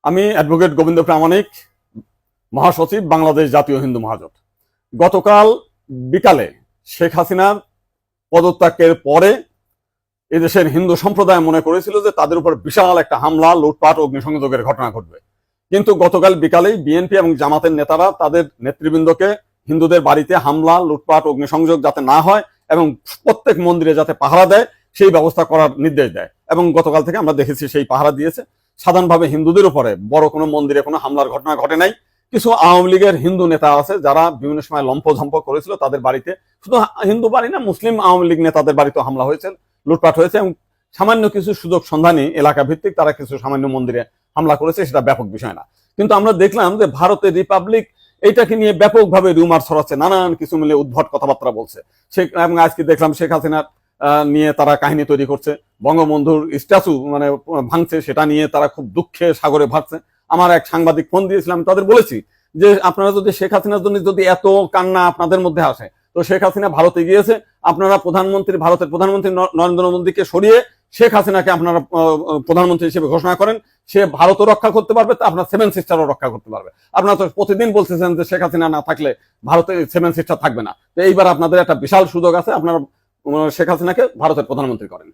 আমি অ্যাডভোকেট গোবিন্দ প্রামাণিক, মহাসচিব, বাংলাদেশ জাতীয় হিন্দু মহাজোট। গতকাল বিকালে শেখ হাসিনার পদত্যাগের পরে এদেশের হিন্দু সম্প্রদায় মনে করেছিল যে তাদের উপর বিশাল একটা হামলা, লুটপাট, অগ্নিসংযোগের ঘটনা ঘটবে। কিন্তু গতকাল বিকালেই বিএনপি এবং জামাতের নেতারা তাদের নেতৃবৃন্দকে হিন্দুদের বাড়িতে হামলা, লুটপাট, অগ্নিসংযোগ যাতে না হয় এবং প্রত্যেক মন্দিরে যাতে পাহারা দেয় সেই ব্যবস্থা করার নির্দেশ দেয়। এবং গতকাল থেকে আমরা দেখেছি সেই পাহারা দিয়েছে। সাধারণভাবে হিন্দুদের উপরে বড় কোনো মন্দিরে কোনো হামলার ঘটনা ঘটে নাই। কিছু আওয়ামী লীগের হিন্দু নেতা আছে যারা বিভিন্ন সময় লম্পঝম্প করেছিল, তাদের বাড়িতে, শুধু হিন্দু বাড়ি না, মুসলিম আওয়ামী লীগ নেতাদের বাড়িতে হামলা হয়েছে, লুটপাট হয়েছে এবং সামান্য কিছু সুযোগ সন্ধানী এলাকা ভিত্তিক তারা কিছু সামান্য মন্দিরে হামলা করেছে, সেটা ব্যাপক বিষয় না। কিন্তু আমরা দেখলাম যে ভারতের রিপাবলিক এইটাকে নিয়ে ব্যাপকভাবে রুমার ছড়াচ্ছে, নানান কিছু মিলে উদ্ভট কথাবার্তা বলছে। এবং আজকে দেখলাম শেখ হাসিনার নিয়ে তারা কাহিনী তৈরি করছে, বঙ্গবন্ধুর স্ট্যাচু ভাঙছে, সেটা নিয়ে তারা খুব দুঃখে সাগরে ভাসছে। আমার এক সাংবাদিক ফোন দিয়েছিলাম, তাদের বলেছি যে আপনারা যদি শেখ হাসিনার জন্য যদি এত কান্না আপনাদের মধ্যে আসে, তো শেখ হাসিনা ভারতে গিয়েছে, আপনারা ভারতের প্রধানমন্ত্রী নরেন্দ্র মোদীকে সরিয়ে শেখ হাসিনাকে আপনারা প্রধানমন্ত্রী হিসেবে ঘোষণা করেন। সে ভারতও রক্ষা করতে পারবে, আপনার সেভেন সিস্টারও রক্ষা করতে পারবে। আপনারা তো প্রতিদিন বলতেছেন যে শেখ হাসিনা না থাকলে ভারতে সেভেন সিস্টার থাকবে না। তো এইবার আপনাদের একটা বিশাল সুযোগ আছে, আপনারা শেখ হাসিনাকে ভারতের প্রধানমন্ত্রী করেন।